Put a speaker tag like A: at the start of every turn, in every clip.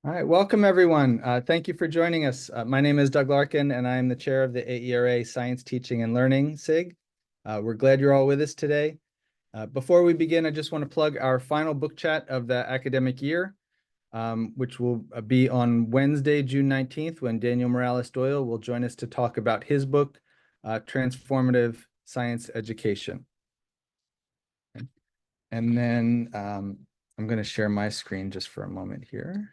A: All right, welcome everyone. Thank you for joining us. My name is Doug Larkin, and I'm the chair of the AERA Science Teaching and Learning SIG. We're glad you're all with us today. Before we begin, I just want to plug our final book chat of the academic year, which will be on Wednesday, June 19th, when Daniel Morales Doyle will join us to talk about his book, Transformative Science Education. And then I'm going to share my screen just for a moment here.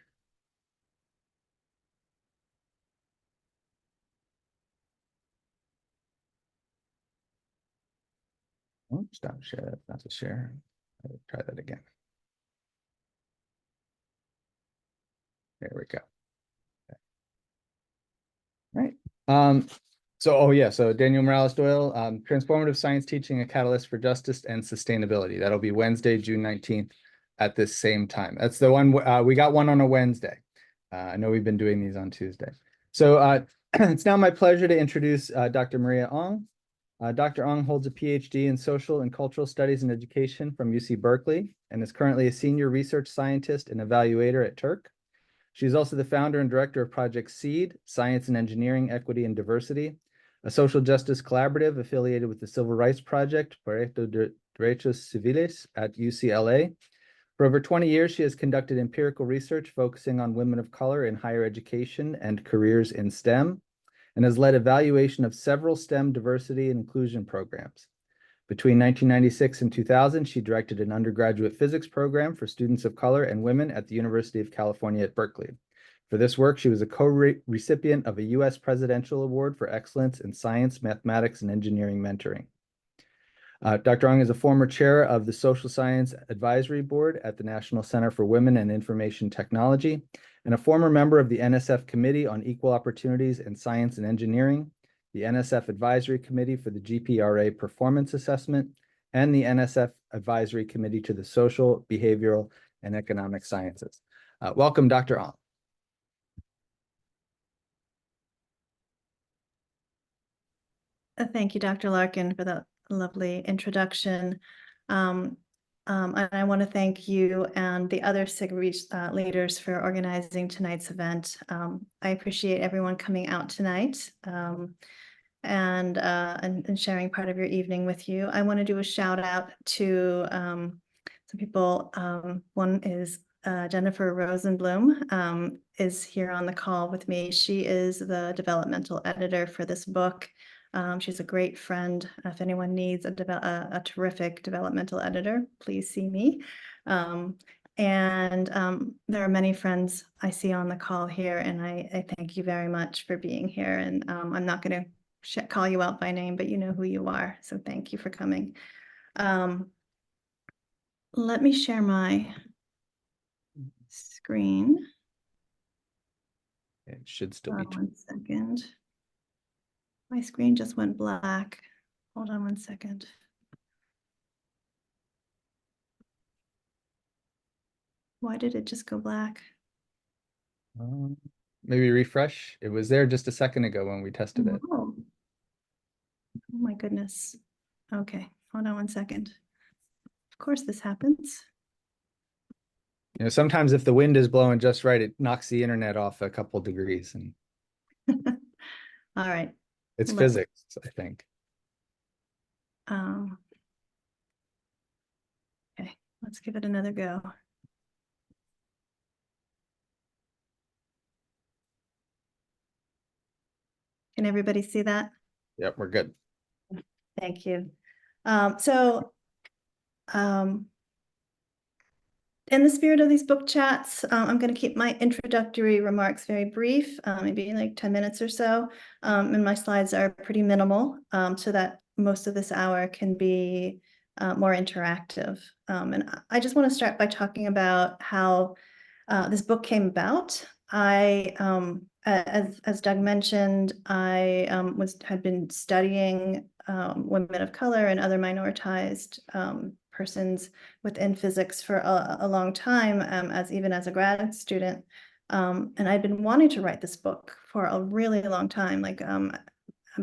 A: Oh, stop share, not to share. I'll try that again. There we go. Okay. All right. So Daniel Morales Doyle, Transformative Science Teaching, a Catalyst for Justice and Sustainability. That'll be Wednesday, June 19th at this same time. That's the one, we got one on a Wednesday. I know we've been doing these on Tuesday. So it's now my pleasure to introduce Dr. Maria Ong. Dr. Ong holds a PhD in Social and Cultural Studies and Education from UC Berkeley and is currently a senior research scientist and evaluator at Turk. She's also the founder and director of Project SEED, Science and Engineering, Equity and Diversity, a social justice collaborative affiliated with the Civil Rights Project, Proyecto de Derechos Civiles at UCLA. For over 20 years, she has conducted empirical research focusing on women of color in higher education and careers in STEM, and has led evaluation of several STEM diversity and inclusion programs. Between 1996 and 2000, she directed an undergraduate physics program for students of color and women at the University of California at Berkeley. For this work, she was a co-recipient of a U.S. Presidential Award for Excellence in Science, Mathematics, and Engineering Mentoring. Dr. Ong is a former chair of the Social Science Advisory Board at the National Center for Women and Information Technology, and a former member of the NSF Committee on Equal Opportunities in Science and Engineering, the NSF Advisory Committee for the GPRA Performance Assessment, and the NSF Advisory Committee to the Social, Behavioral, and Economic Sciences. Welcome, Dr. Ong.
B: Thank you, Dr. Larkin, for that lovely introduction. And I want to thank you and the other SIG leaders for organizing tonight's event. I appreciate everyone coming out tonight and sharing part of your evening with you. I want to do a shout out to some people. One is Jennifer Rosenblum is here on the call with me. She is the developmental editor for this book. She's a great friend. If anyone needs a terrific developmental editor, please see me. There are many friends I see on the call here, and I thank you very much for being here. And I'm not going to call you out by name, but you know who you are. So thank you for coming. Let me share my screen.
A: It should still be.
B: 1 second. My screen just went black. Hold on 1 second. Why did it just go black?
A: Maybe refresh. It was there just a second ago when we tested it.
B: Oh my goodness. Okay, hold on 1 second. Of course this happens.
A: You know, sometimes if the wind is blowing just right, it knocks the internet off a couple degrees. And
B: all right.
A: it's physics, I think.
B: Okay, let's give it another go. Can everybody see that?
A: Yep, we're good.
B: Thank you. In the spirit of these book chats, I'm going to keep my introductory remarks very brief, maybe like 10 minutes or so. And my slides are pretty minimal, so that most of this hour can be more interactive. And I just want to start by talking about how this book came about. As Doug mentioned, I had been studying women of color and other minoritized persons within physics for a long time, even as a grad student. And I'd been wanting to write this book for a really long time, like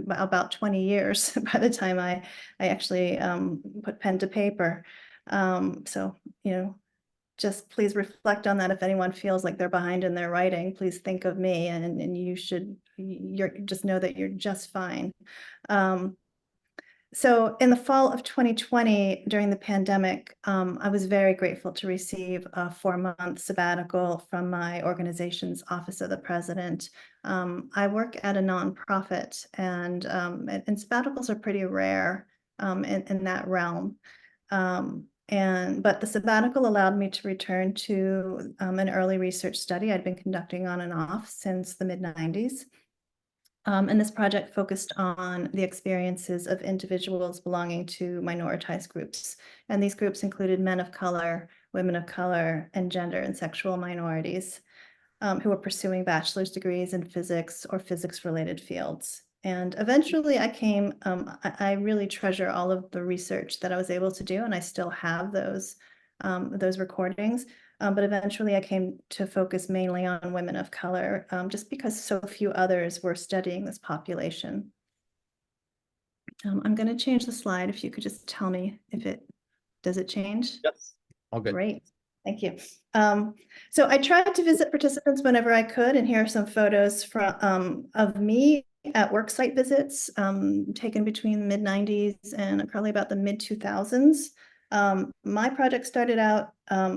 B: about 20 years by the time I actually put pen to paper. So, you know, just please reflect on that. If anyone feels like they're behind in their writing, please think of me, and you're just know that you're just fine. So in the fall of 2020, during the pandemic, I was very grateful to receive a 4-month sabbatical from my organization's Office of the President. I work at a nonprofit, and sabbaticals are pretty rare in that realm. But the sabbatical allowed me to return to an early research study I'd been conducting on and off since the mid-90s. And this project focused on the experiences of individuals belonging to minoritized groups. And these groups included men of color, women of color, and gender and sexual minorities who were pursuing bachelor's degrees in physics or physics-related fields. And eventually I really treasure all of the research that I was able to do, and I still have those recordings. But eventually I came to focus mainly on women of color, just because so few others were studying this population. I'm going to change the slide. If you could just tell me does it change?
A: Yes. All good.
B: Great. Thank you. So I tried to visit participants whenever I could, and here are some photos from of me at worksite visits taken between the mid-90s and probably about the mid-2000s. My project started out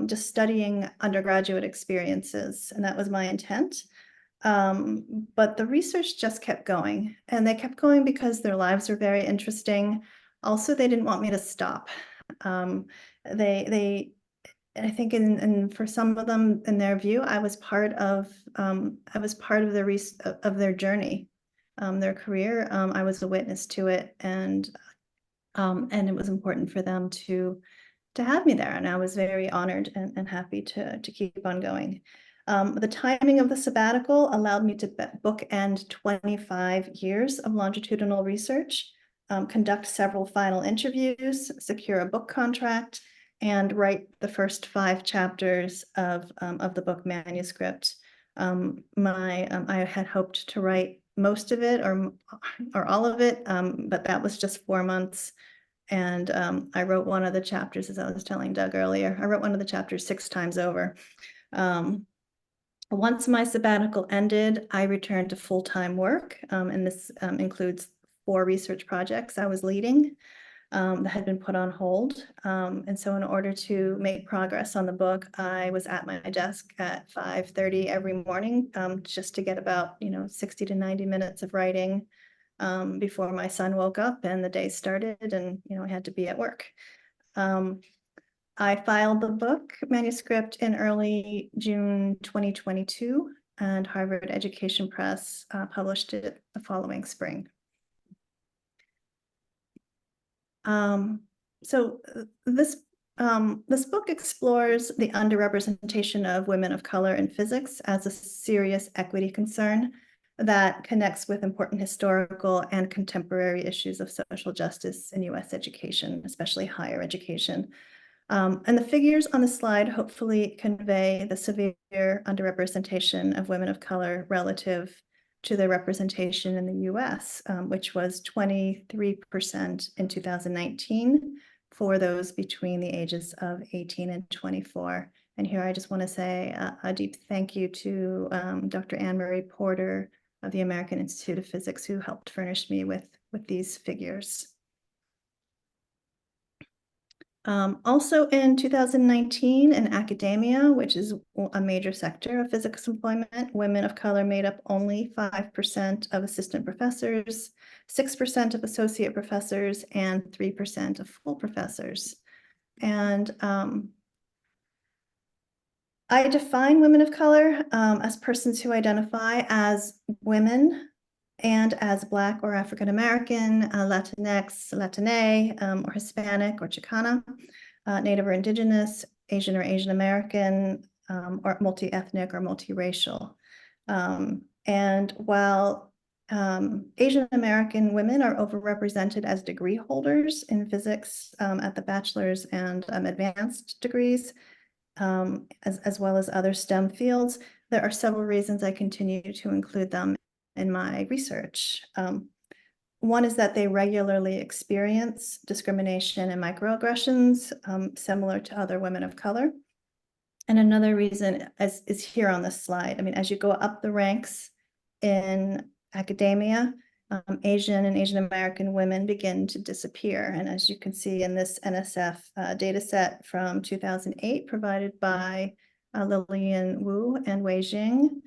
B: just studying undergraduate experiences, and that was my intent. But the research just kept going, and they kept going because their lives were very interesting. Also, they didn't want me to stop. I think for some of them, in their view, I was part of their journey, their career. I was a witness to it, and it was important for them to have me there, and I was very honored and happy to keep on going. The timing of the sabbatical allowed me to bookend 25 years of longitudinal research, conduct several final interviews, secure a book contract, and write the first 5 chapters of the book manuscript. I had hoped to write most of it or all of it, but that was just 4 months. And I wrote one of the chapters, as I was telling Doug earlier, I wrote one of the chapters 6 times over. Once my sabbatical ended, I returned to full-time work, and this includes 4 research projects I was leading that had been put on hold. And so in order to make progress on the book, I was at my desk at 5:30 every morning, just to get about 60 to 90 minutes of writing before my son woke up and the day started, and I had to be at work. I filed the book manuscript in early June 2022, and Harvard Education Press published it the following spring. So this book explores the underrepresentation of women of color in physics as a serious equity concern that connects with important historical and contemporary issues of social justice in US education, especially higher education. And the figures on the slide hopefully convey the severe underrepresentation of women of color relative to their representation in the US, which was 23% in 2019 for those between the ages of 18 and 24. And here I just want to say a deep thank you to Dr. Anne-Marie Porter of the American Institute of Physics, who helped furnish me with these figures. Also in 2019, in academia, which is a major sector of physics employment, women of color made up only 5% of assistant professors, 6% of associate professors, and 3% of full professors. And I define women of color as persons who identify as women and as Black or African American, Latinx, Latine, or Hispanic or Chicana, Native or Indigenous, Asian or Asian American, or multi-ethnic or multiracial. And while Asian American women are overrepresented as degree holders in physics at the bachelor's and advanced degrees, as well as other STEM fields, there are several reasons I continue to include them in my research. One is that they regularly experience discrimination and microaggressions similar to other women of color. And another reason is here on this slide. I mean, as you go up the ranks in academia, Asian and Asian American women begin to disappear. And as you can see in this NSF data set from 2008 provided by Lillian Wu and Wei Jing,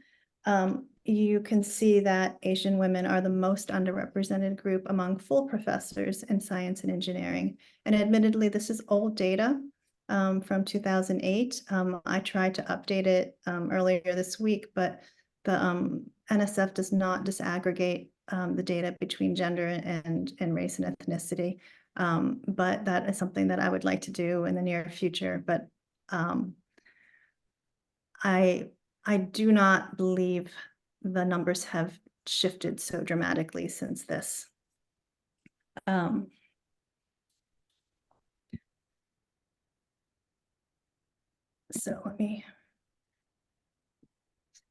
B: you can see that Asian women are the most underrepresented group among full professors in science and engineering. And admittedly, this is old data from 2008. I tried to update it earlier this week, but the NSF does not disaggregate the data between gender and race and ethnicity. But that is something that I would like to do in the near future. But I do not believe the numbers have shifted so dramatically since this. So let me,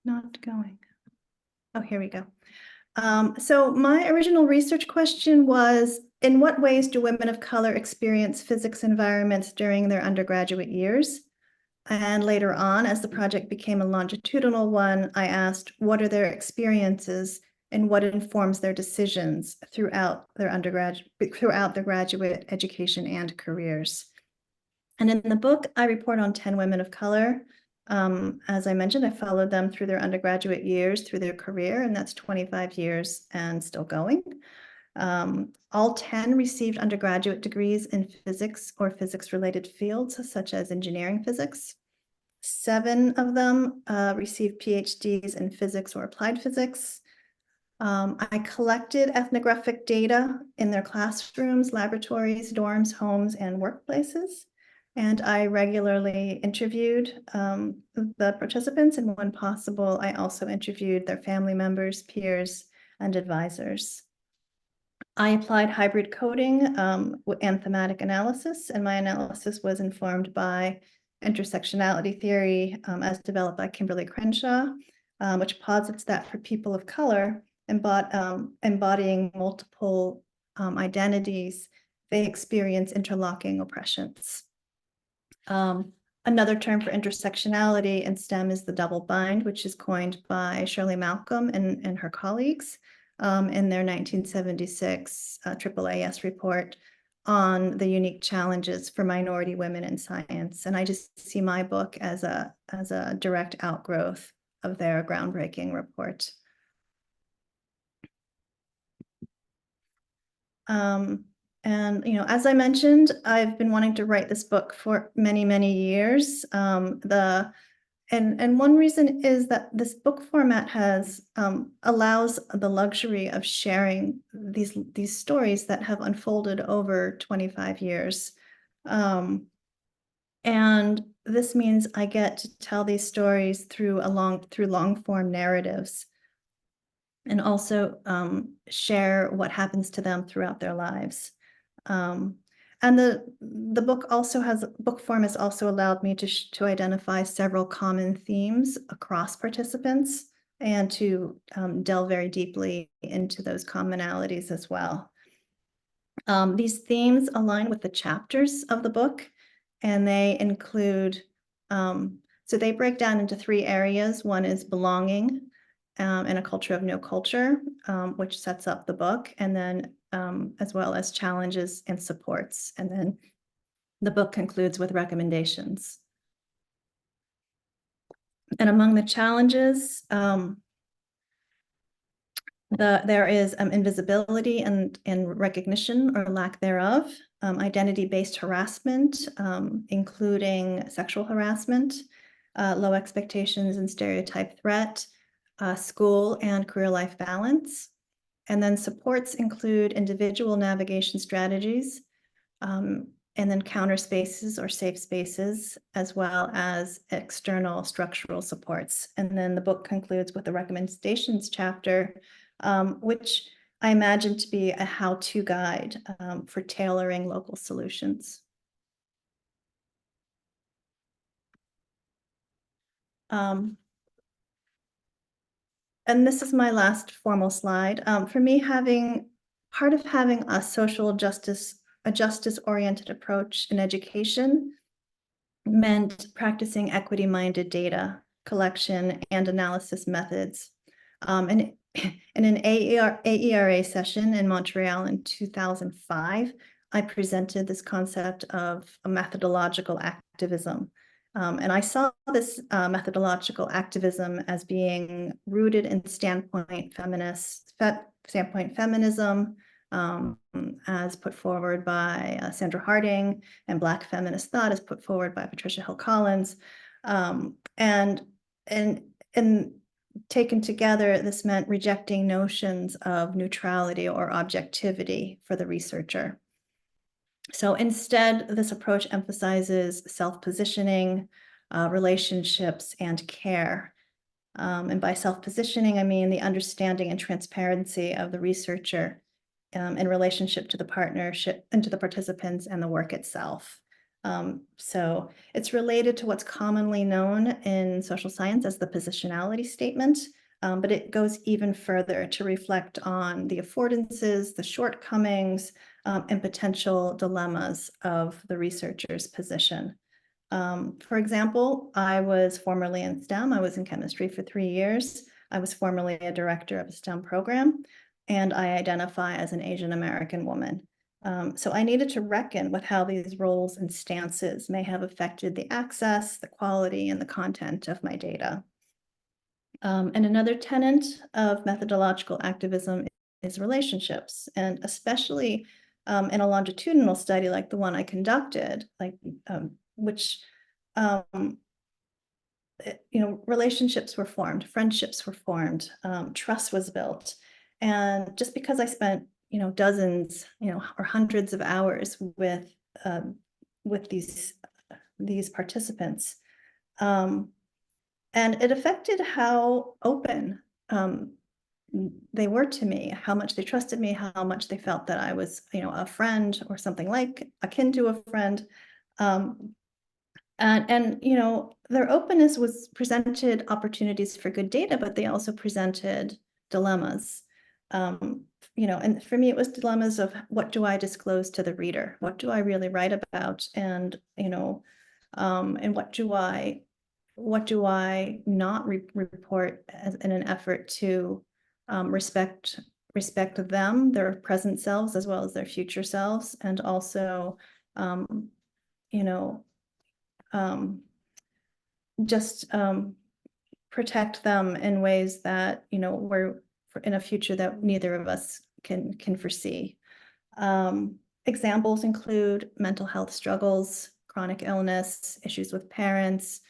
B: not going. Oh, here we go. So my original research question was, in what ways do women of color experience physics environments during their undergraduate years? And later on, as the project became a longitudinal one, I asked, what are their experiences and what informs their decisions throughout their graduate education and careers? And in the book, I report on 10 women of color. As I mentioned, I followed them through their undergraduate years, through their career, and that's 25 years and still going. All 10 received undergraduate degrees in physics or physics-related fields, such as engineering physics. 7 of them received PhDs in physics or applied physics. I collected ethnographic data in their classrooms, laboratories, dorms, homes, and workplaces. And I regularly interviewed the participants, and when possible, I also interviewed their family members, peers, and advisors. I applied hybrid coding and thematic analysis, and my analysis was informed by intersectionality theory as developed by Kimberly Crenshaw, which posits that for people of color embodying multiple identities, they experience interlocking oppressions. Another term for intersectionality in STEM is the double bind, which is coined by Shirley Malcolm and her colleagues in their 1976 AAAS report on the unique challenges for minority women in science. And I just see my book as a direct outgrowth of their groundbreaking report. And, you know, as I mentioned, I've been wanting to write this book for many, many years. And one reason is that this book format has allows the luxury of sharing these stories that have unfolded over 25 years. And this means I get to tell these stories through long form narratives, and also share what happens to them throughout their lives. And the book also book form has also allowed me to identify several common themes across participants and to delve very deeply into those commonalities as well. These themes align with the chapters of the book, and they include, so they break down into 3 areas. One is belonging, and a culture of no culture, which sets up the book, and then as well as challenges and supports. And then the book concludes with recommendations. And among the challenges, there is invisibility and recognition or lack thereof, identity-based harassment, including sexual harassment, low expectations and stereotype threat, school and career life balance. And then supports include individual navigation strategies, and then counter spaces or safe spaces, as well as external structural supports. And then the book concludes with the recommendations chapter, which I imagine to be a how-to guide for tailoring local solutions. And this is my last formal slide. For me, part of having a justice-oriented approach in education meant practicing equity-minded data collection and analysis methods. And in an AERA session in Montreal in 2005, I presented this concept of a methodological activism. And I saw this methodological activism as being rooted in standpoint feminism, as put forward by Sandra Harding, and Black feminist thought as put forward by Patricia Hill Collins. And taken together, this meant rejecting notions of neutrality or objectivity for the researcher. So instead, this approach emphasizes self-positioning, relationships, and care. And by self-positioning, I mean the understanding and transparency of the researcher in relationship to the partnership and to the participants and the work itself. So it's related to what's commonly known in social science as the positionality statement, but it goes even further to reflect on the affordances, the shortcomings, and potential dilemmas of the researcher's position. For example, I was formerly in STEM. I was in chemistry for 3 years. I was formerly a director of a STEM program, and I identify as an Asian American woman. So I needed to reckon with how these roles and stances may have affected the access, the quality, and the content of my data. And another tenet of methodological activism is relationships, and especially in a longitudinal study like the one I conducted, which relationships were formed, friendships were formed, trust was built. And just because I spent, dozens, or hundreds of hours with these participants, and it affected how open they were to me, how much they trusted me, how much they felt that I was, a friend or something like akin to a friend. And their openness was presented opportunities for good data, but they also presented dilemmas. And for me, it was dilemmas of what do I disclose to the reader? What do I really write about? And, and what do I not report in an effort to respect them, their present selves, as well as their future selves, and also, just protect them in ways that, we're in a future that neither of us can foresee. Examples include mental health struggles, chronic illness, issues with parents,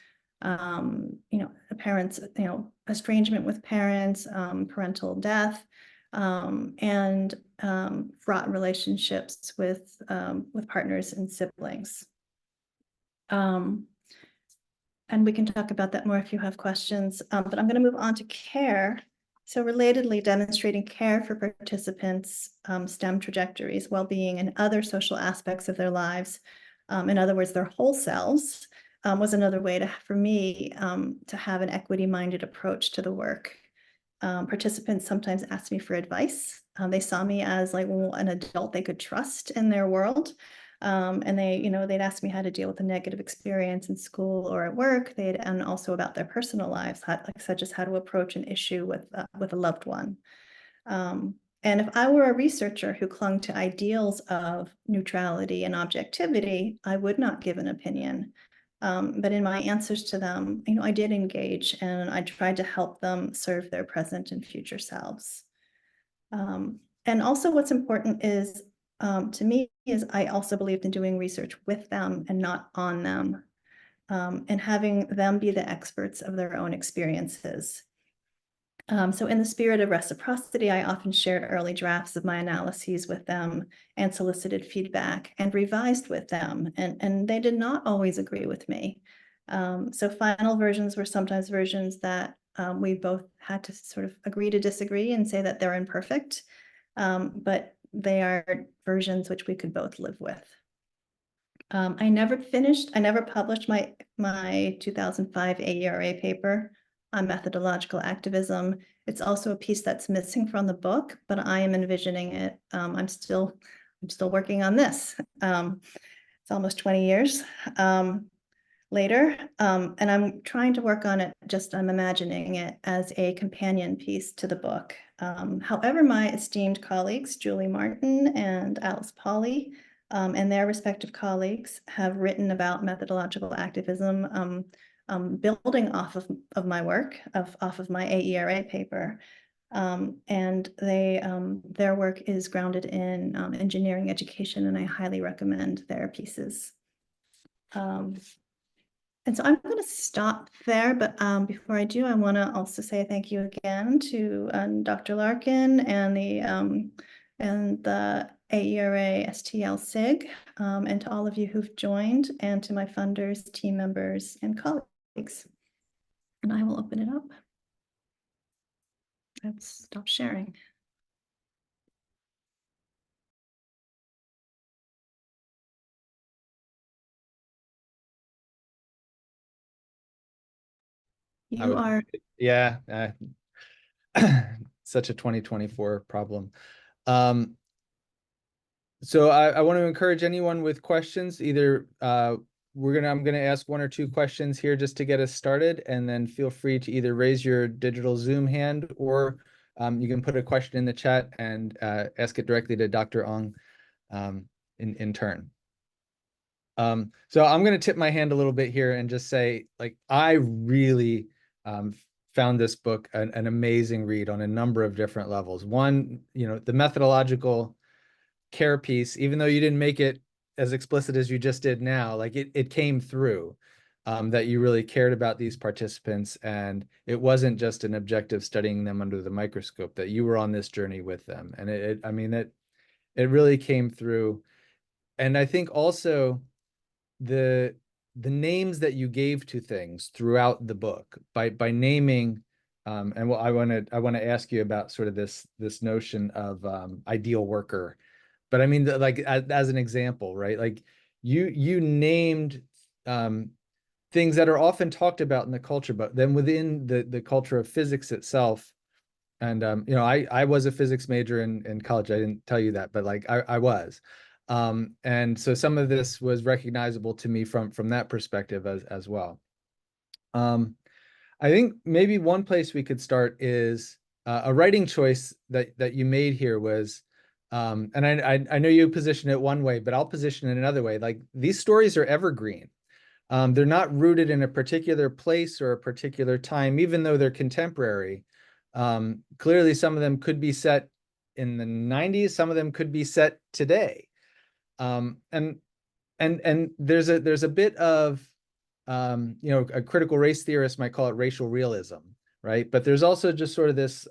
B: estrangement with parents, parental death, and fraught relationships with partners and siblings. And we can talk about that more if you have questions, but I'm going to move on to care. So relatedly, demonstrating care for participants' STEM trajectories, well-being, and other social aspects of their lives, in other words, their whole selves, was another way for me to have an equity-minded approach to the work. Participants sometimes asked me for advice. They saw me as an adult they could trust in their world. And they'd ask me how to deal with a negative experience in school or at work. And also about their personal lives, such as how to approach an issue with a loved one. And if I were a researcher who clung to ideals of neutrality and objectivity, I would not give an opinion. But in my answers to them, I did engage, and I tried to help them serve their present and future selves. And also what's important is, to me, is I also believed in doing research with them and not on them, and having them be the experts of their own experiences. So in the spirit of reciprocity, I often shared early drafts of my analyses with them and solicited feedback and revised with them, and they did not always agree with me. So final versions were sometimes versions that we both had to sort of agree to disagree and say that they're imperfect, but they are versions which we could both live with. I never published my 2005 AERA paper on methodological activism. It's also a piece that's missing from the book, but I am envisioning it. I'm still working on this. It's almost 20 years. later. And I'm trying to work on it, I'm imagining it as a companion piece to the book. However, my esteemed colleagues, Julie Martin and Alice Pauley, and their respective colleagues have written about methodological activism, building off of my work, off of my AERA paper. And their work is grounded in engineering education, and I highly recommend their pieces. And so I'm going to stop there, but before I do, I want to also say thank you again to Dr. Larkin and the AERA STL SIG, and to all of you who've joined, and to my funders, team members, and colleagues. And I will open it up. Let's stop sharing. You are.
A: Yeah, such a 2024 problem. So I want to encourage anyone with questions, either I'm gonna ask one or two questions here just to get us started, and then feel free to either raise your digital Zoom hand, or you can put a question in the chat and ask it directly to Dr. Ong in turn. So I'm going to tip my hand a little bit here and just say, like, I really found this book an amazing read on a number of different levels. One, the methodological care piece, even though you didn't make it as explicit as you just did now, like it came through, that you really cared about these participants, and it wasn't just an objective studying them under the microscope, that you were on this journey with them. And it really came through. And I think also the names that you gave to things throughout the book by naming, and well, I want to ask you about sort of this notion of ideal worker, but I mean, like, as an example, right? Like, you named things that are often talked about in the culture, but then within the culture of physics itself. And I was a physics major in college. I didn't tell you that, but like I was. And so some of this was recognizable to me from that perspective as well. I think maybe one place we could start is a writing choice that you made here was, and I know you position it one way, but I'll position it another way. Like, these stories are evergreen. They're not rooted in a particular place or a particular time, even though they're contemporary. Clearly, some of them could be set in the 90s, some of them could be set today. And there's a bit of, a critical race theorist might call it racial realism, right? But there's also just sort of this,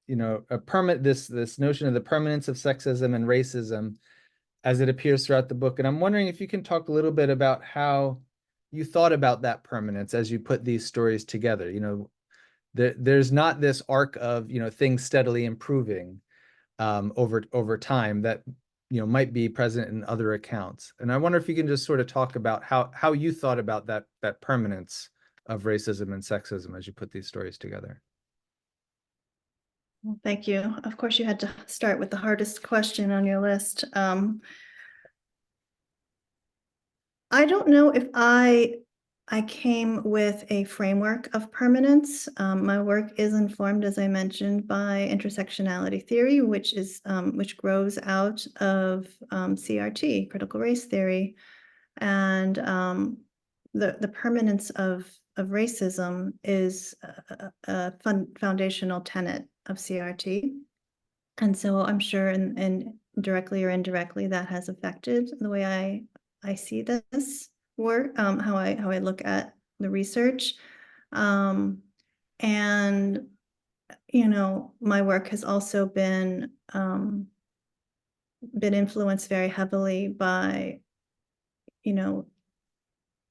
A: this notion of the permanence of sexism and racism as it appears throughout the book. And I'm wondering if you can talk a little bit about how you thought about that permanence as you put these stories together. There's not this arc of, things steadily improving over time that might be present in other accounts. And I wonder if you can just sort of talk about how you thought about that permanence of racism and sexism as you put these stories together.
B: Well, thank you. Of course, you had to start with the hardest question on your list. I don't know if I came with a framework of permanence. My work is informed, as I mentioned, by intersectionality theory, which grows out of CRT, critical race theory, and the permanence of racism is a foundational tenet of CRT, and so I'm sure, and directly or indirectly, that has affected the way I see this work, how I look at the research. And my work has also been influenced very heavily by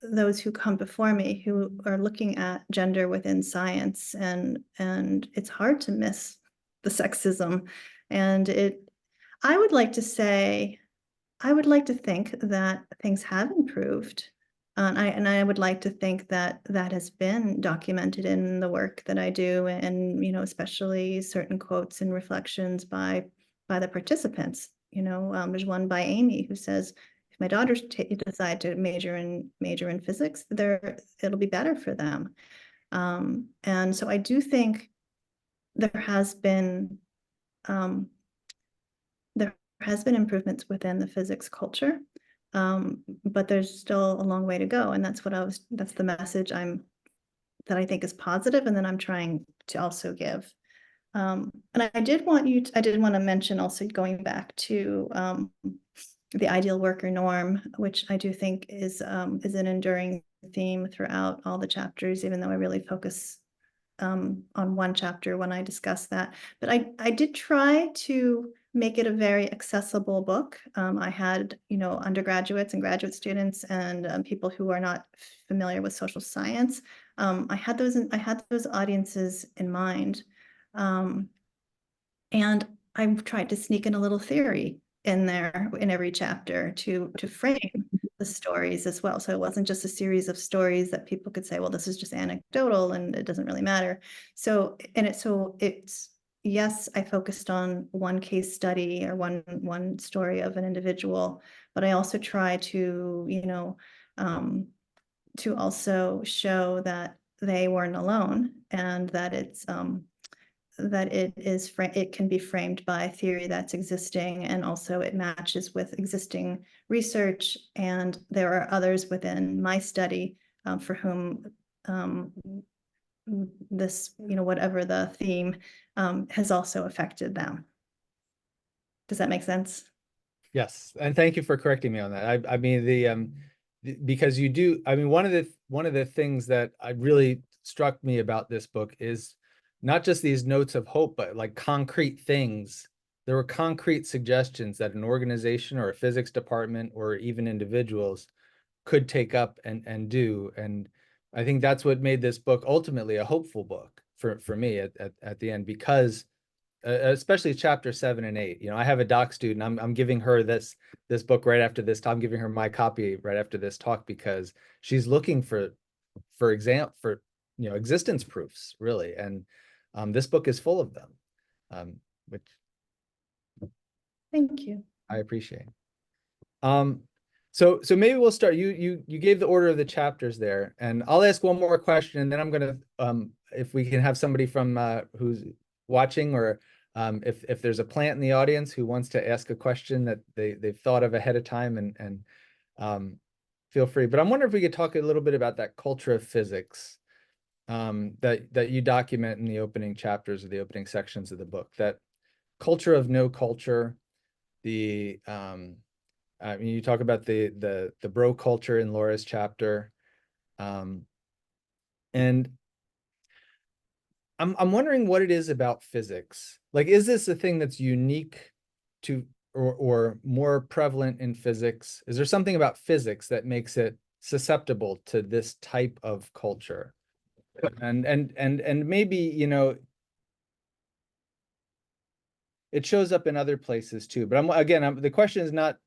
B: those who come before me, who are looking at gender within science, and it's hard to miss the sexism. And I would like to think that things have improved. And I would like to think that has been documented in the work that I do, and especially certain quotes and reflections by the participants. There's one by Amy who says, my daughters decide to major in physics, it'll be better for them. And so I do think there has been improvements within the physics culture, but there's still a long way to go, and that's the message that I think is positive, and then I'm trying to also give. And I did want to mention also, going back to the ideal worker norm, which I do think is an enduring theme throughout all the chapters, even though I really focus on one chapter when I discuss that. But I did try to make it a very accessible book. I had, undergraduates and graduate students and people who are not familiar with social science. I had those audiences in mind. And I've tried to sneak in a little theory in there in every chapter to frame the stories as well. So it wasn't just a series of stories that people could say, well, this is just anecdotal and it doesn't really matter. So it's, yes, I focused on one case study or one story of an individual, but I also try to also show that they weren't alone, and that it can be framed by theory that's existing, and also it matches with existing research. And there are others within my study for whom this, whatever the theme, has also affected them. Does that make sense?
A: Yes, and thank you for correcting me on that. I mean because you do. I mean, one of the things that I really struck me about this book is not just these notes of hope, but like concrete things. There were concrete suggestions that an organization or a physics department or even individuals could take up and do. And I think that's what made this book ultimately a hopeful book for me at the end, because especially chapter 7 and 8. I have a doc student. I'm giving her this book right after this talk. I'm giving her my copy right after this talk, because she's looking for existence proofs, really. And this book is full of them, which
B: Thank you.
A: I appreciate. So maybe we'll start. You gave the order of the chapters there, and I'll ask one more question, and then I'm gonna if we can have somebody from who's watching, or if there's a plant in the audience who wants to ask a question that they've thought of ahead of time, and feel free. But I'm wondering if we could talk a little bit about that culture of physics that you document in the opening chapters or the opening sections of the book. That culture of no culture. I mean, you talk about the bro culture in Laura's chapter, and I'm wondering what it is about physics. Like, is this a thing that's unique to or more prevalent in physics? Is there something about physics that makes it susceptible to this type of culture? And maybe, it shows up in other places too. But the question is not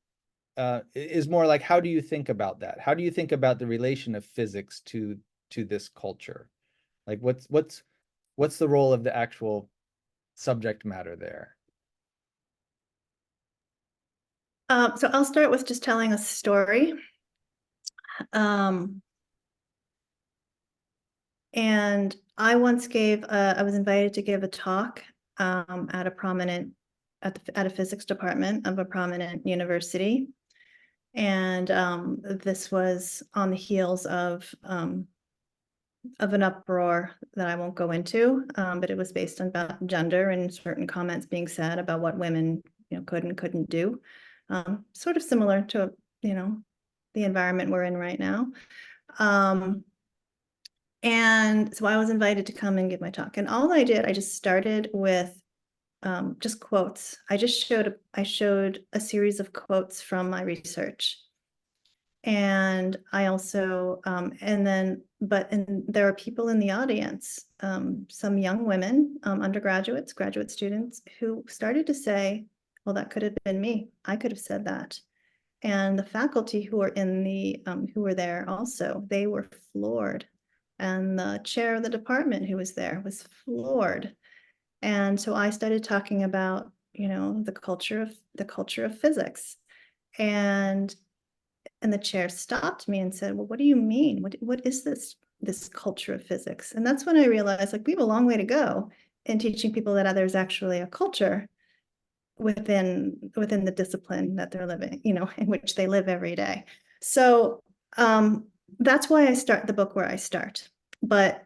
A: is more like, how do you think about that? How do you think about the relation of physics to this culture? Like, what's the role of the actual subject matter there?
B: So I'll start with just telling a story. And I once I was invited to give a talk at a physics department of a prominent university. And this was on the heels of an uproar that I won't go into, but it was based on about gender and certain comments being said about what women, could and couldn't do. Sort of similar to, the environment we're in right now. And so I was invited to come and give my talk. And all I did, I just started with just quotes. I showed a series of quotes from my research. And I also, there are people in the audience, some young women, undergraduates, graduate students, who started to say, well, that could have been me. I could have said that. And the faculty who were there also, they were floored. And the chair of the department who was there was floored. And so I started talking about, the culture of physics. And And the chair stopped me and said, well, what do you mean? What is this culture of physics? And that's when I realized, like, we have a long way to go in teaching people that there's actually a culture within the discipline that they're living, in which they live every day. So that's why I start the book where I start. But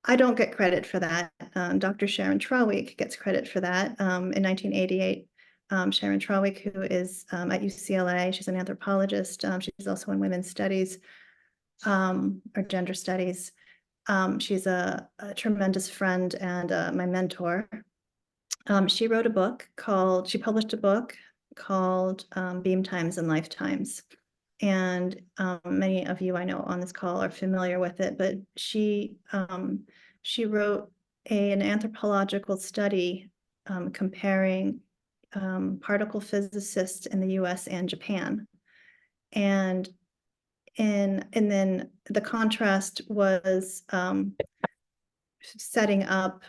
B: I don't get credit for that. Dr. Sharon Traweek gets credit for that. In 1988, Sharon Traweek, who is at UCLA, she's an anthropologist. She's also in women's studies or gender studies. She's a tremendous friend and my mentor. She published a book called Beam Times and Lifetimes. And many of you I know on this call are familiar with it, but she wrote an anthropological study comparing particle physicists in the US and Japan. And then the contrast was setting up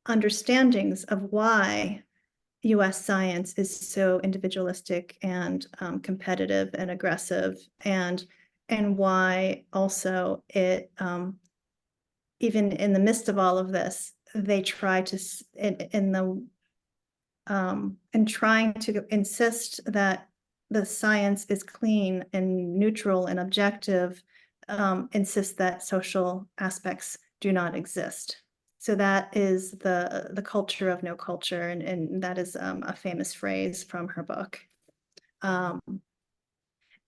B: understandings of why US science is so individualistic and competitive and aggressive, and why also it even in the midst of all of this, they try to and trying to insist that the science is clean and neutral and objective, insist that social aspects do not exist. So that is the culture of no culture, and that is a famous phrase from her book.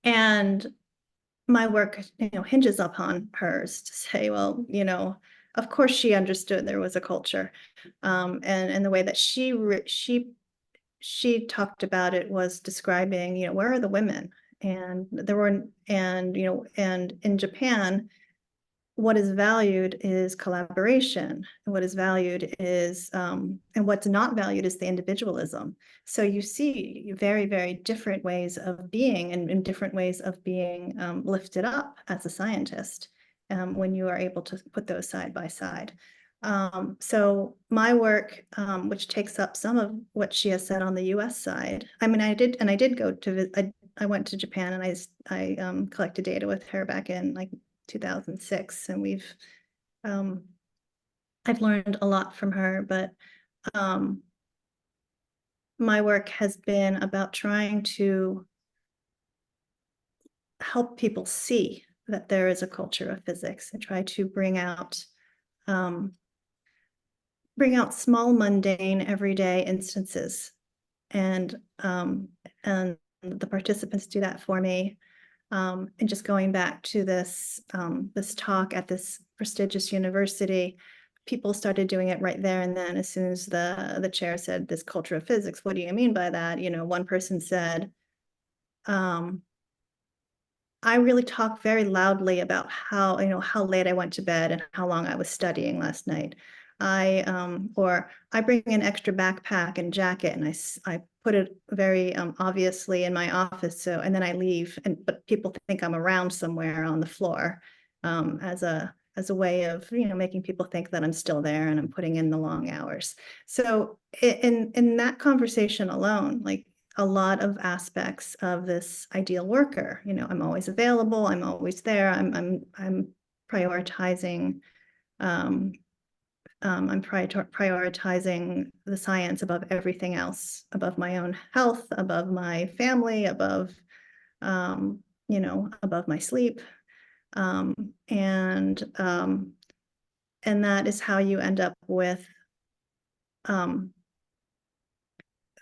B: And my work, hinges upon hers to say, well, of course she understood there was a culture, and the way that she talked about it was describing, where are the women? And and in Japan, what is valued is collaboration, and what is valued is, and what's not valued is the individualism. So you see very, very different ways of being, and different ways of being lifted up as a scientist when you are able to put those side by side. So my work, which takes up some of what she has said on the US side, I mean, I did go to, I went to Japan, and I collected data with her back in like 2006, and I've learned a lot from her, but my work has been about trying to help people see that there is a culture of physics, and try to bring out small, mundane, everyday instances, and the participants do that for me. And just going back to this talk at this prestigious university, people started doing it right there and then. As soon as the chair said, this culture of physics, what do you mean by that? One person said, I really talk very loudly about how late I went to bed and how long I was studying last night. Or I bring an extra backpack and jacket, and I put it very obviously in my office. So, and then I leave, but people think I'm around somewhere on the floor, as a way of making people think that I'm still there and I'm putting in the long hours. So in that conversation alone, like, a lot of aspects of this ideal worker, I'm always available, I'm always there, I'm prioritizing. I'm prioritizing the science above everything else, above my own health, above my family, above above my sleep, and that is how you end up with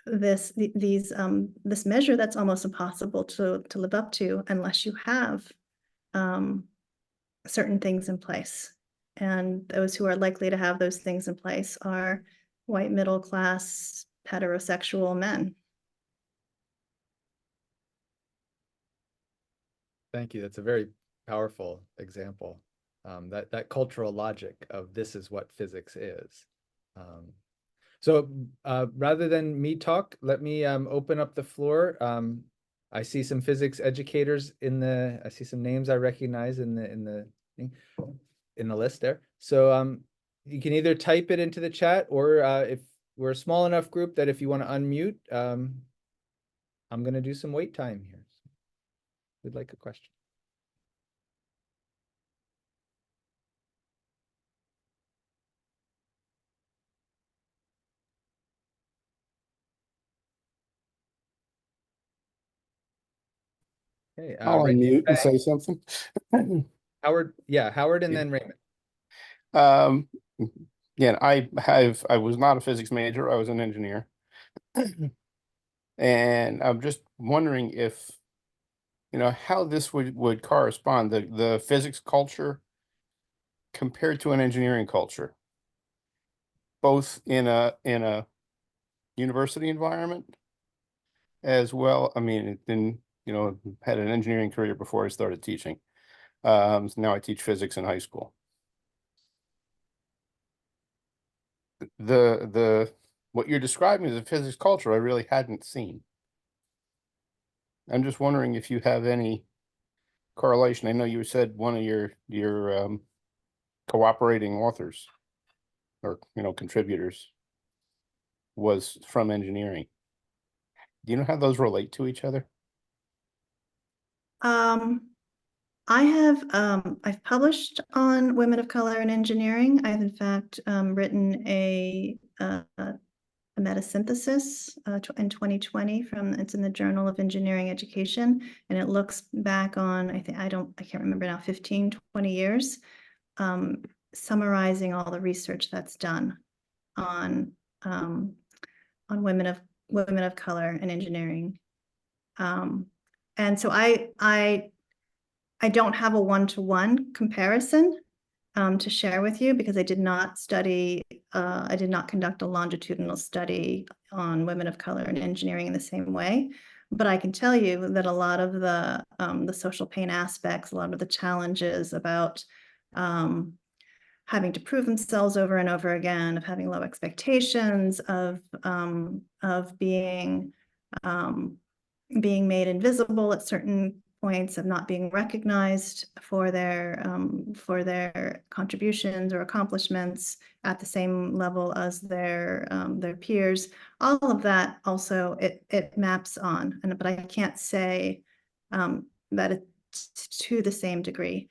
B: this measure that's almost impossible to live up to unless you have certain things in place. And those who are likely to have those things in place are white, middle class, heterosexual men.
A: Thank you. That's a very powerful example. That cultural logic of this is what physics is. So rather than me talk, let me open up the floor. I see some physics educators I see some names I recognize in the list there. So you can either type it into the chat, or if we're a small enough group that if you want to unmute, I'm going to do some wait time here. we'd like a question. Okay,
C: I'll unmute and say something.
A: Howard, yeah, Howard and
C: Yeah.
A: then Raymond.
C: Again, I was not a physics major, I was an engineer. And I'm just wondering if, how this would correspond, the physics culture compared to an engineering culture, both in a university environment as well. I mean, had an engineering career before I started teaching. So now I teach physics in high school. What you're describing as a physics culture, I really hadn't seen. I'm just wondering if you have any correlation. I know you said one of your cooperating authors or contributors was from engineering. Do you know how those relate to each other?
B: I've published on women of color in engineering. I've in fact written a metasynthesis in 2020 it's in the Journal of Engineering Education, and it looks back on, I can't remember now, 15, 20 years, summarizing all the research that's done on women of color in engineering. And so I don't have a one-to-one comparison to share with you, because I did not conduct a longitudinal study on women of color in engineering in the same way. But I can tell you that a lot of the social pain aspects, a lot of the challenges about having to prove themselves over and over again, of having low expectations, of being made invisible at certain points, of not being recognized for their contributions or accomplishments at the same level as their peers. All of that also it maps on, but I can't say that it's to the same degree.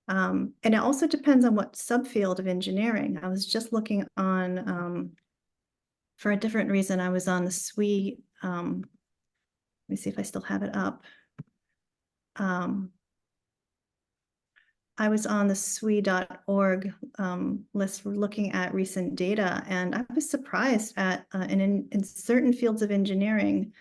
B: And it also depends on what subfield of engineering. I was just looking on for a different reason. I was on the SWE. Let me see if I still have it up. I was on the SWE.org list looking at recent data, and I was surprised at in certain fields of engineering,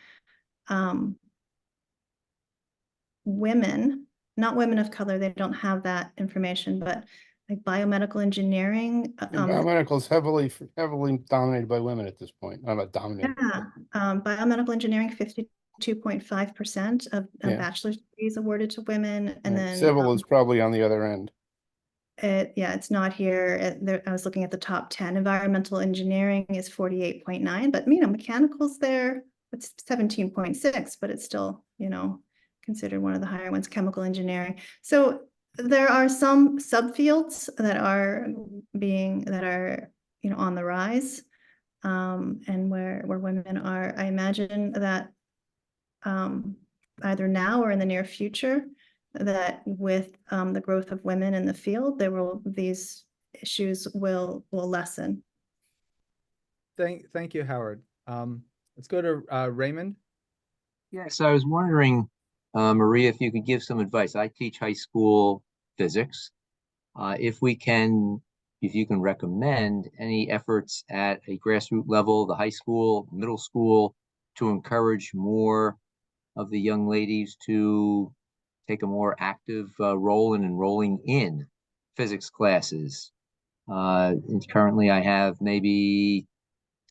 B: women, not women of color, they don't have that information, but like biomedical engineering.
C: Biomedical is heavily dominated by women at this point. I'm not dominated.
B: Yeah, biomedical engineering, 52.5% of bachelor's degrees awarded to women, and then
C: civil is probably on the other end.
B: It's not here. I was looking at the top 10. Environmental engineering is 48.9, but mechanical's there. It's 17.6, but it's still, considered one of the higher ones. Chemical engineering. So there are some subfields that are on the rise, and where women are. I imagine that either now or in the near future, that with the growth of women in the field, these issues will lessen.
A: Thank you, Howard. Let's go to Raymond.
D: Yes, I was wondering, Maria, if you could give some advice. I teach high school physics. If you can recommend any efforts at a grassroots level, the high school, middle school, to encourage more of the young ladies to take a more active role in enrolling in physics classes. And currently, I have maybe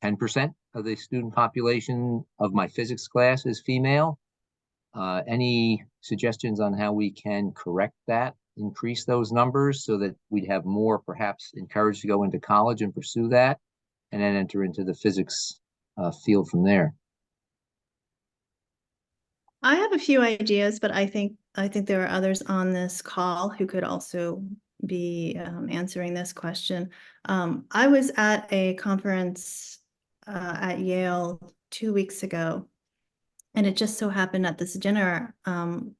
D: 10% of the student population of my physics class is female. Any suggestions on how we can correct that, increase those numbers so that we'd have more perhaps encouraged to go into college and pursue that, and then enter into the physics field from there?
B: I have a few ideas, but I think there are others on this call who could also be answering this question. I was at a conference at Yale 2 weeks ago, And it just so happened at this dinner,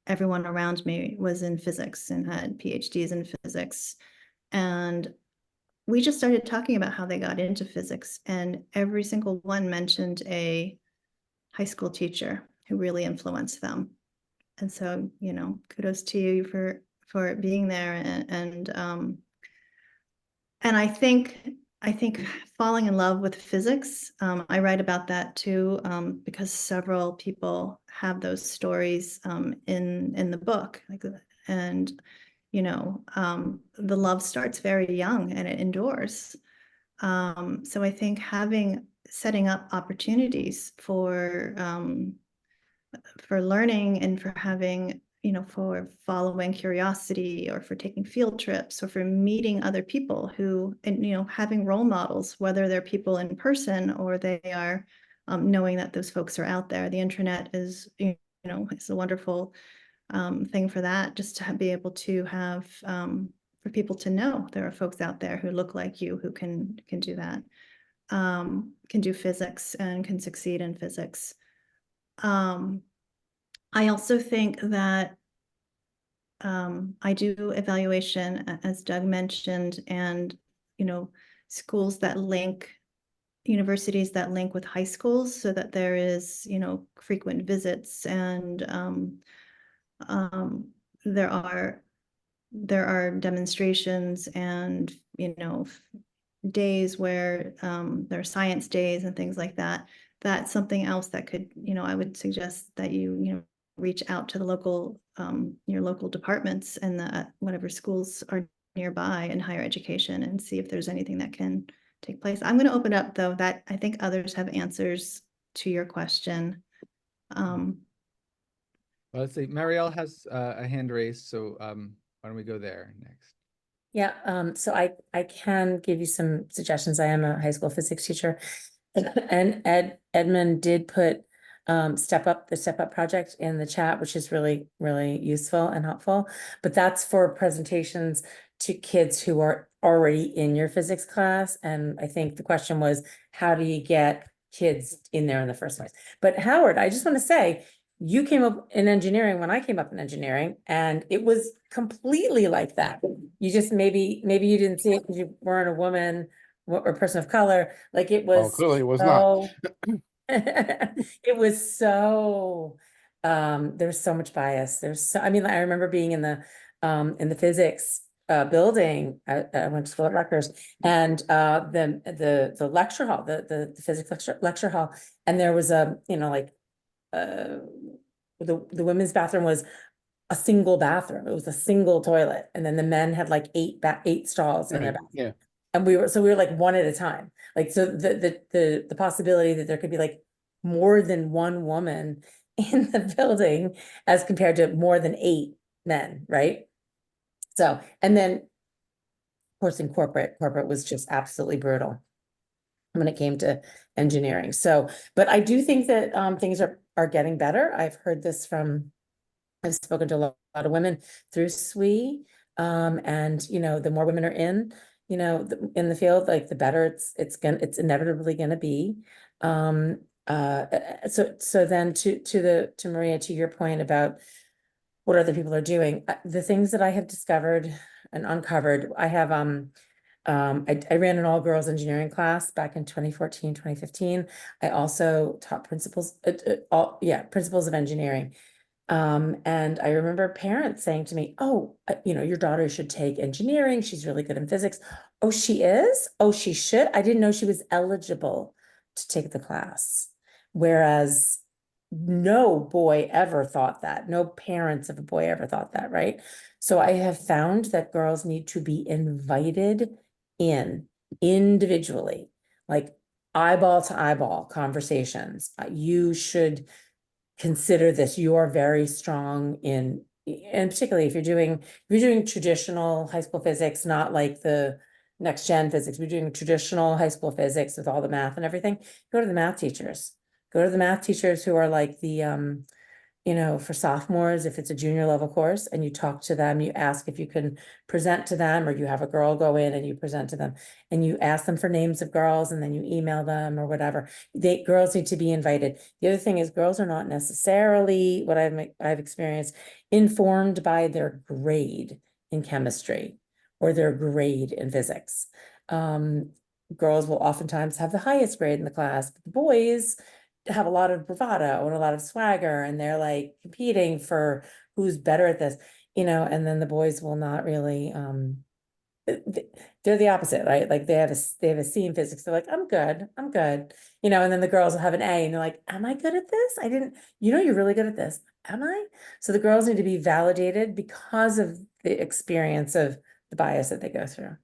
B: everyone around me was in physics and had PhDs in physics. And we just started talking about how they got into physics, and every single one mentioned a high school teacher who really influenced them. And so, you know, kudos to you for being there. And I think falling in love with physics, I write about that too, because several people have those stories in the book. And you know, the love starts very young and it endures. So I think setting up opportunities for learning and for having, you know, for following curiosity or for taking field trips or for meeting other people who, and, you know, having role models, whether they're people in person or they are knowing that those folks are out there. The internet is, you know, it's a wonderful thing for that, just to be able to have, for people to know there are folks out there who look like you who can do that, can do physics and can succeed in physics. I also think that I do evaluation, as Doug mentioned, and, you know, schools that link, universities that link with high schools so that there is, you know, frequent visits, and um, there are demonstrations and, you know, days where there are science days and things like that. That's something else that could, you know, I would suggest that you know, reach out to the local, your local departments and the whatever schools are nearby in higher education and see if there's anything that can take place. I'm going to open up though, that I think others have answers to your question.
A: Well, let's see. Marielle has a hand raised, so why don't we go there next?
E: Yeah, so I can give you some suggestions. I am a high school physics teacher. And Edmund did put the Step Up project in the chat, which is really, really useful and helpful. But that's for presentations to kids who are already in your physics class. And I think the question was, how do you get kids in there in the first place? But Howard, I just want to say, you came up in engineering when I came up in engineering, and it was completely like that. You just maybe you didn't see it because you weren't a woman or person of color. Like it
C: Well,
E: was
C: clearly it was not.
E: it was so there was so much bias. I mean, I remember being in the physics building. I went to school at Rutgers, and the lecture hall, the physics lecture hall, and there was a, you know, like the women's bathroom was a single bathroom. It was a single toilet, and then the men had like eight stalls in their bathroom.
C: Yeah.
E: And we were like one at a time. Like, so the possibility that there could be like more than one woman in the building as compared to more than 8 men, right? So, and then of course in corporate was just absolutely brutal when it came to engineering. So, but I do think that things are getting better. I've spoken to a lot of women through SWE, and you know, the more women are in, you know, in the field, like the better it's inevitably gonna be. So then to Maria, to your point about what other people are doing, the things that I have discovered and uncovered, I have I ran an all-girls engineering class back in 2014, 2015. I also taught principles of engineering. And I remember parents saying to me, oh, you know, your daughter should take engineering. She's really good in physics. Oh, she is? Oh, she should? I didn't know she was eligible to take the class. Whereas no boy ever thought that. No parents of a boy ever thought that, right? So I have found that girls need to be invited in individually, like eyeball to eyeball conversations. You should consider this. You're very strong in, and particularly if you're doing traditional high school physics, not like the next gen physics, we're doing traditional high school physics with all the math and everything, go to the math teachers. Go to the math teachers who are like the for sophomores, if it's a junior level course, and you talk to them, you ask if you can present to them, or you have a girl go in and you present to them, and you ask them for names of girls, and then you email them or whatever. Girls need to be invited. The other thing is, girls are not necessarily, what I've experienced, informed by their grade in chemistry or their grade in physics. Girls will oftentimes have the highest grade in the class, but the boys have a lot of bravado and a lot of swagger, and they're like competing for who's better at this, and then the boys will not really, they're the opposite, right? Like they have a C in physics. They're like, I'm good. And then the girls will have an A and they're like, am I good at this? You're really good at this. Am I? So the girls need to be validated because of the experience of the bias that they go through.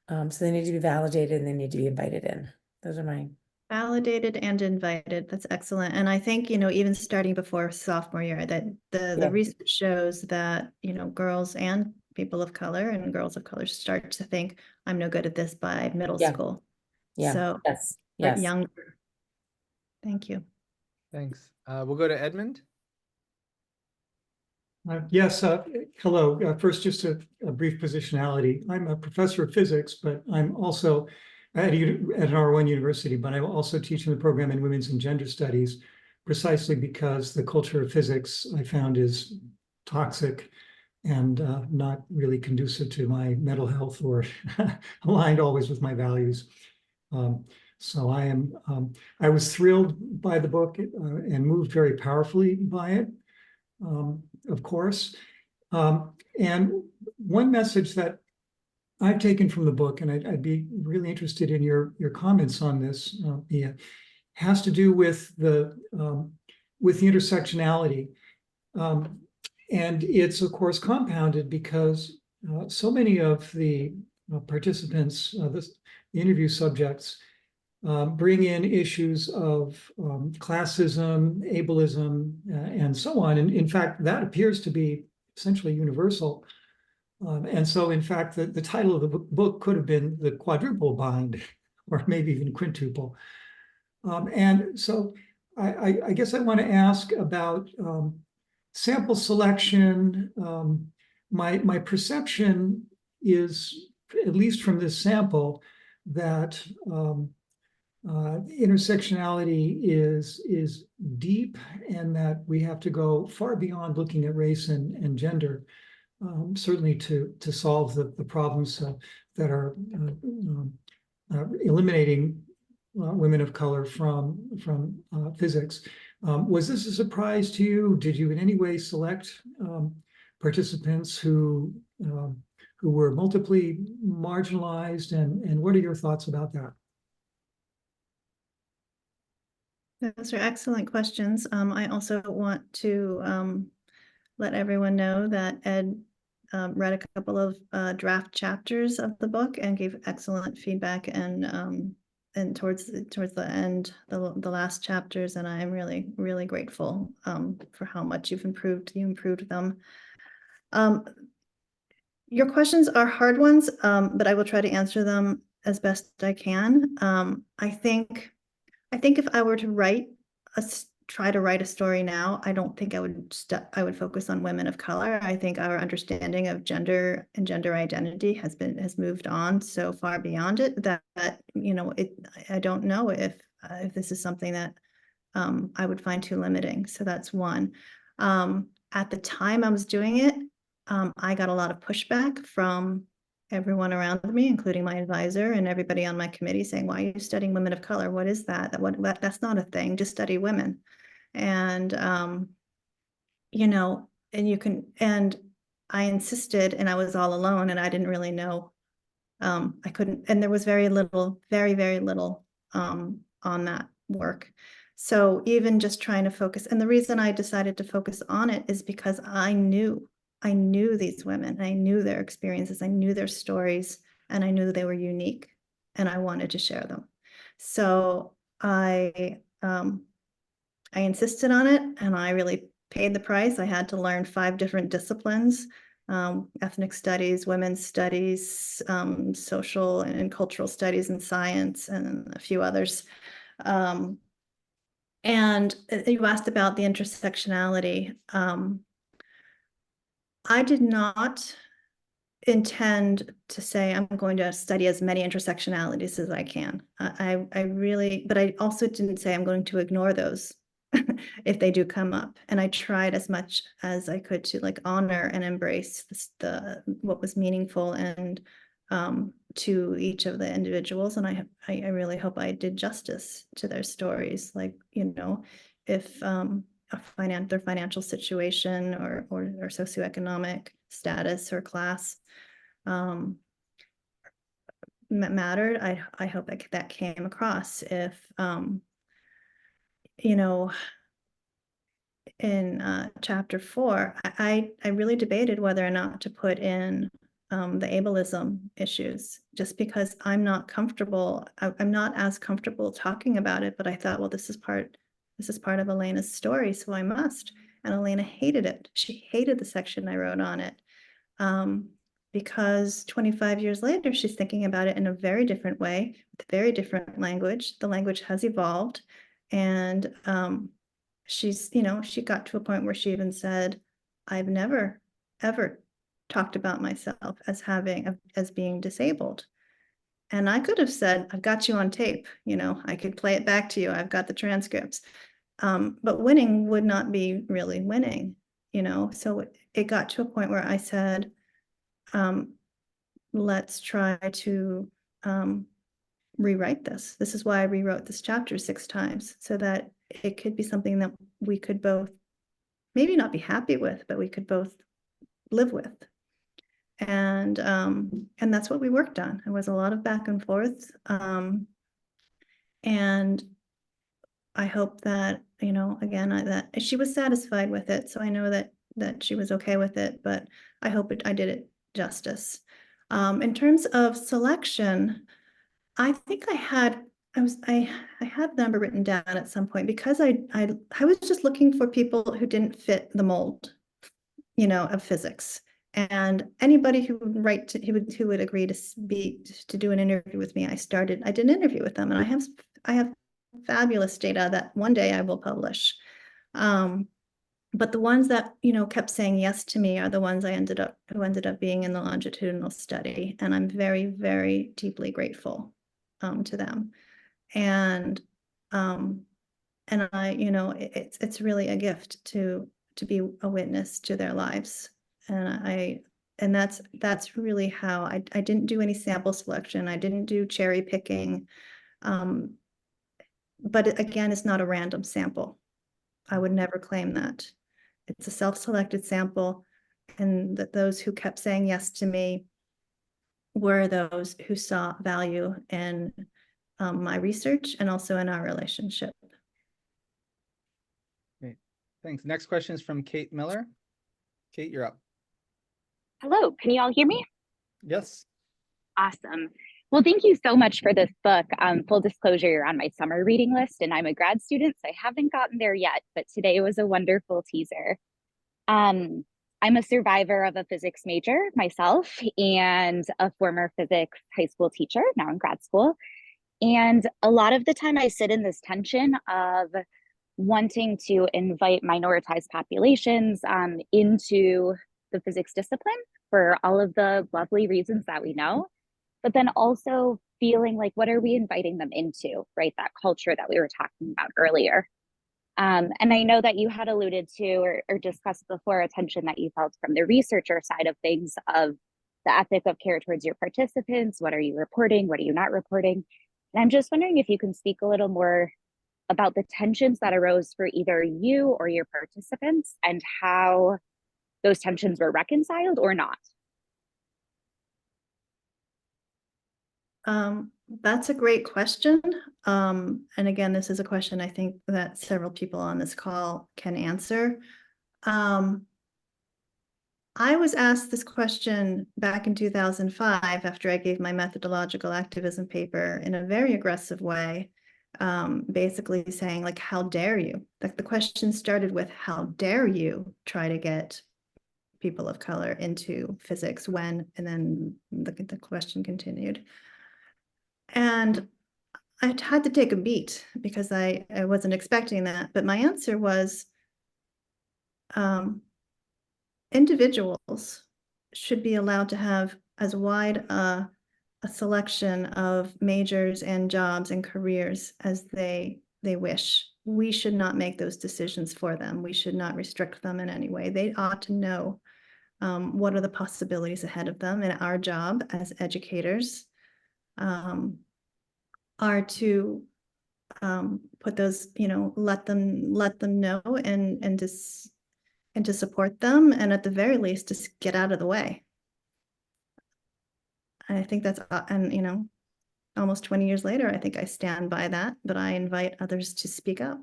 E: So they need to be validated and they need to be invited in. Those are my.
B: Validated and invited. That's excellent. And I think, even starting before sophomore year, that
E: Yeah.
B: the research shows that, girls and people of color and girls of color start to think, I'm no good at this by middle
E: Yeah.
B: school.
E: Yeah.
B: So
E: Yes.
B: or
E: Yes.
B: younger. Thank you.
A: Thanks. We'll go to Edmund.
F: Yes, hello. First, just a brief positionality. I'm a professor of physics, but I'm also at an R1 university, but I'm also teaching the program in women's and gender studies, precisely because the culture of physics I found is toxic and not really conducive to my mental health or aligned always with my values. So I was thrilled by the book and moved very powerfully by it. Of course. And one message that I've taken from the book, and I'd be really interested in your comments on this, Mia, has to do with the intersectionality. And it's, of course, compounded because so many of the participants, the interview subjects, bring in issues of classism, ableism, and so on. And in fact, that appears to be essentially universal. And so, in fact, the title of the book could have been The Quadruple Bind, or maybe even Quintuple. And so I guess I want to ask about sample selection. My perception is, at least from this sample, that intersectionality is deep, and that we have to go far beyond looking at race and gender, certainly to solve the problems that are eliminating women of color from physics. Was this a surprise to you? Did you in any way select participants who were multiply marginalized, and what are your thoughts about that?
B: Those are excellent questions. I also want to let everyone know that Ed read a couple of draft chapters of the book and gave excellent feedback, and towards the end, the last chapters, and I'm really grateful for how much you've improved. You improved them. Your questions are hard ones, but I will try to answer them as best I can. I think if I were to try to write a story now, I don't think I would focus on women of color. I think our understanding of gender and gender identity has moved on so far beyond it that I don't know if this is something that I would find too limiting. So that's one. At the time I was doing it, I got a lot of pushback from everyone around me, including my advisor and everybody on my committee, saying, why are you studying women of color? What is that? That's not a thing. Just study women. And, and I insisted, and I was all alone, and I didn't really know. I couldn't, and there was very little, very little on that work. So even just trying to focus, and the reason I decided to focus on it is because I knew these women, I knew their experiences, I knew their stories, and I knew they were unique, and I wanted to share them. So I insisted on it, and I really paid the price. I had to learn 5 different disciplines: ethnic studies, women's studies, social and cultural studies, and science, and a few others. And you asked about the intersectionality. I did not intend to say I'm going to study as many intersectionalities as I can. I really, but I also didn't say I'm going to ignore those if they do come up. And I tried as much as I could to like honor and embrace the what was meaningful and to each of the individuals. And I really hope I did justice to their stories. Like, you know, if their financial situation or socioeconomic status or class mattered, I hope that came across. If you know, in chapter 4, I really debated whether or not to put in the ableism issues, just because I'm not comfortable. I'm not as comfortable talking about it, but I thought, well, this is part of Elena's story, so I must. And Elena hated it. She hated the section I wrote on it. Because 25 years later, she's thinking about it in a very different way, with very different language. The language has evolved, and she's, you know, she got to a point where she even said, I've never, ever talked about myself as being disabled. And I could have said, I've got you on tape, you know, I could play it back to you. I've got the transcripts. But winning would not be really winning, you know? So it got to a point where I said, let's try to rewrite this. This is why I rewrote this chapter 6 times, so that it could be something that we could both maybe not be happy with, but we could both live with. And that's what we worked on. It was a lot of back and forth. And I hope that, you know, again, that she was satisfied with it. So I know that she was okay with it, but I hope I did it justice. In terms of selection, I think I had the number written down at some point, because I was just looking for people who didn't fit the mold, you know, of physics. And anybody who would who would agree to do an interview with me, I did an interview with them, and I have fabulous data that one day I will publish. But the ones that, you know, kept saying yes to me are the ones who ended up being in the longitudinal study, and I'm very, very deeply grateful to them. And I, you know, it's really a gift to be a witness to their lives. And that's really how I didn't do any sample selection. I didn't do cherry picking. But again, it's not a random sample. I would never claim that. It's a self-selected sample, and that those who kept saying yes to me were those who saw value in my research and also in our relationship.
A: Great. Thanks. Next question is from Kate Miller. Kate, you're up.
G: Hello, can you all hear me?
A: Yes.
G: Awesome. Well, thank you so much for this book. Full disclosure, you're on my summer reading list, and I'm a grad student, so I haven't gotten there yet, but today was a wonderful teaser. I'm a survivor of a physics major myself and a former physics high school teacher, now in grad school. And a lot of the time I sit in this tension of wanting to invite minoritized populations into the physics discipline for all of the lovely reasons that we know, but then also feeling like, what are we inviting them into, right? That culture that we were talking about earlier. And I know that you had alluded to or discussed before a tension that you felt from the researcher side of things, of the ethic of care towards your participants. What are you reporting? What are you not reporting? And I'm just wondering if you can speak a little more about the tensions that arose for either you or your participants, and how those tensions were reconciled or not.
B: That's a great question. And again, this is a question I think that several people on this call can answer. I was asked this question back in 2005 after I gave my methodological activism paper in a very aggressive way, basically saying, like, how dare you? Like, the question started with, how dare you try to get people of color into physics when, and then the question continued. And I had to take a beat because I wasn't expecting that, but my answer was individuals should be allowed to have as wide a selection of majors and jobs and careers as they wish. We should not make those decisions for them. We should not restrict them in any way. They ought to know what are the possibilities ahead of them, and our job as educators are to put those, let them know and to support them, and at the very least, just get out of the way. I think that's, and almost 20 years later, I think I stand by that, but I invite others to speak up.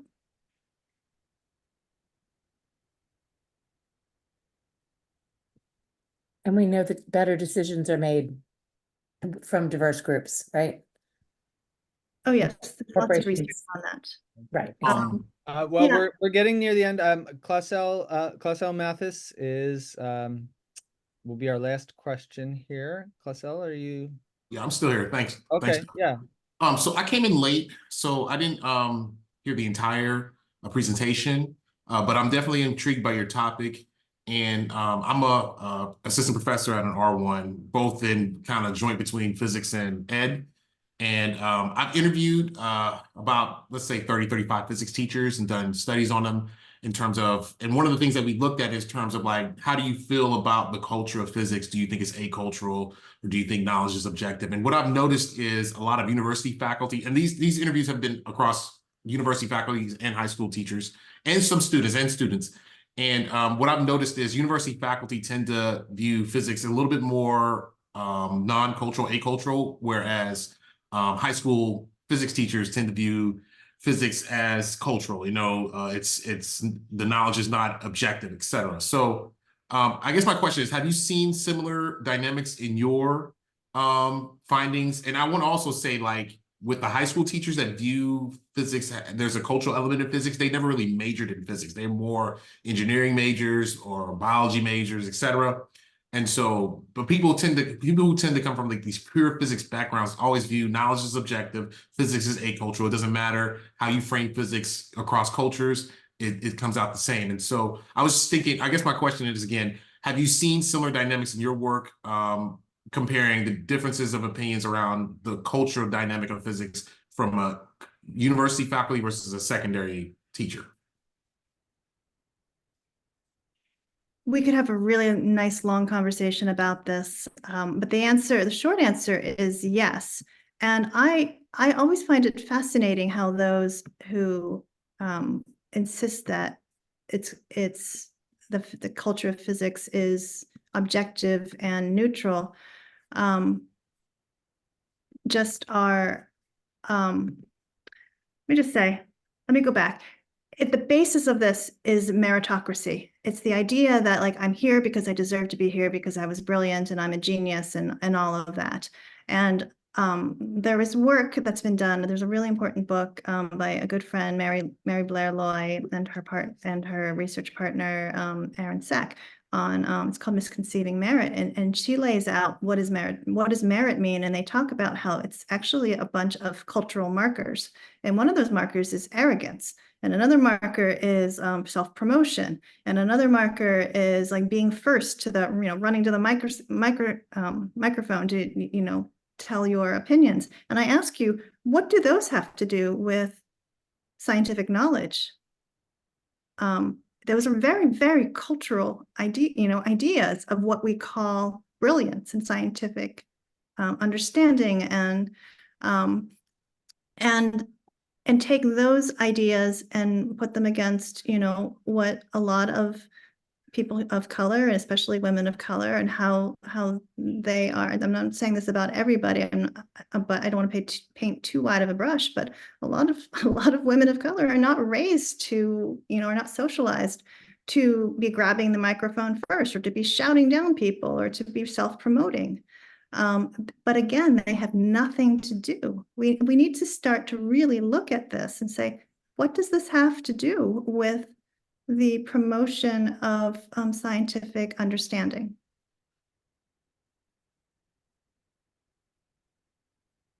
E: And we know that better decisions are made from diverse groups, right?
B: Oh, yes, there's lots of research
E: Corporations.
B: on that.
E: Right.
A: Well,
B: Yeah.
A: we're getting near the end. Clausel Mathis is will be our last question here. Clausel, are you?
H: Yeah, I'm still here. Thanks.
A: Okay,
H: Thanks.
A: yeah.
H: So I came in late, so I didn't hear the entire presentation, but I'm definitely intrigued by your topic. And I'm a assistant professor at an R1, both in kind of joint between physics and ed. And I've interviewed about, let's say, 35 physics teachers and done studies on them in terms of, and one of the things that we looked at is terms of like, how do you feel about the culture of physics? Do you think it's acultural, or do you think knowledge is objective? And what I've noticed is a lot of university faculty, and these interviews have been across university faculties and high school teachers and some students. And what I've noticed is university faculty tend to view physics a little bit more non-cultural, acultural, whereas high school physics teachers tend to view physics as cultural. It's the knowledge is not objective, et cetera. So I guess my question is, have you seen similar dynamics in your findings? And I want to also say, like, with the high school teachers that view physics, there's a cultural element in physics. They never really majored in physics. They're more engineering majors or biology majors, et cetera. And so, but people who tend to come from like these pure physics backgrounds always view knowledge as objective, physics is acultural. It doesn't matter how you frame physics across cultures, it comes out the same. And so I was thinking, I guess my question is again, have you seen similar dynamics in your work, comparing the differences of opinions around the cultural dynamic of physics from a university faculty versus a secondary teacher?
B: We could have a really nice long conversation about this, but the short answer is yes. And I always find it fascinating how those who insist that the culture of physics is objective and neutral just are, let me go back. If the basis of this is meritocracy, it's the idea that like I'm here because I deserve to be here because I was brilliant and I'm a genius and all of that. And there is work that's been done. There's a really important book by a good friend, Mary Blair Loy, and her research partner, Aaron Sack, on it's called Misconceiving Merit, and she lays out what does merit mean, and they talk about how it's actually a bunch of cultural markers, and one of those markers is arrogance. And another marker is self-promotion. And another marker is like being first to the, running to the microphone to, tell your opinions. And I ask you, what do those have to do with scientific knowledge? Those are very, very cultural ideas of what we call brilliance and scientific understanding, and take those ideas and put them against, what a lot of people of color, and especially women of color, and how they are. I'm not saying this about everybody, but I don't want to paint too wide of a brush. But a lot of women of color are not raised to, are not socialized to be grabbing the microphone first, or to be shouting down people, or to be self-promoting. But again, they have nothing to do. We need to start to really look at this and say, what does this have to do with the promotion of scientific understanding?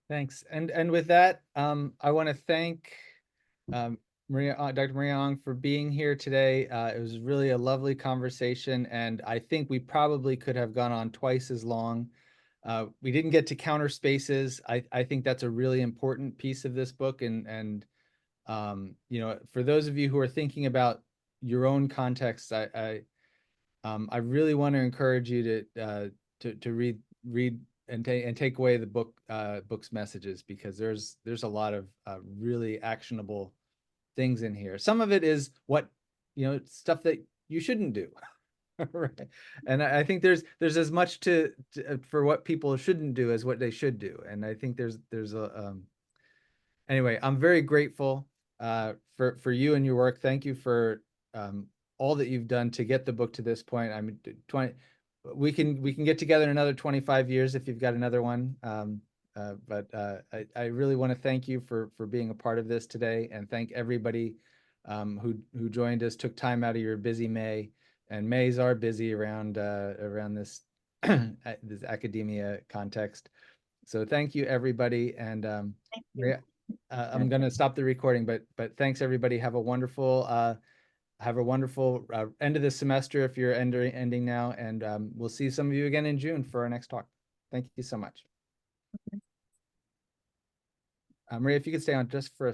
A: Thanks. And with that, I want to thank Dr. Maria Ong for being here today. It was really a lovely conversation, and I think we probably could have gone on twice as long. We didn't get to counter spaces. I think that's a really important piece of this book, and you know, for those of you who are thinking about your own context, I really want to encourage you to read and take away the book's messages, because there's a lot of really actionable things in here. Some of it is what, you know, stuff that you shouldn't do. Right. And I think there's as much for what people shouldn't do as what they should do. And I think there's a anyway, I'm very grateful for you and your work. Thank you for all that you've done to get the book to this point. I mean, 20, we can get together in another 25 years if you've got another one. I really want to thank you for being a part of this today, and thank everybody who joined us, took time out of your busy May, and Mays are busy around this this academia context. So thank you, everybody, and
B: Thank you.
A: I'm going to stop the recording, but thanks, everybody. Have a wonderful end of the semester if you're ending now, and we'll see some of you again in June for our next talk. Thank you so much. Maria, if you could stay on just for a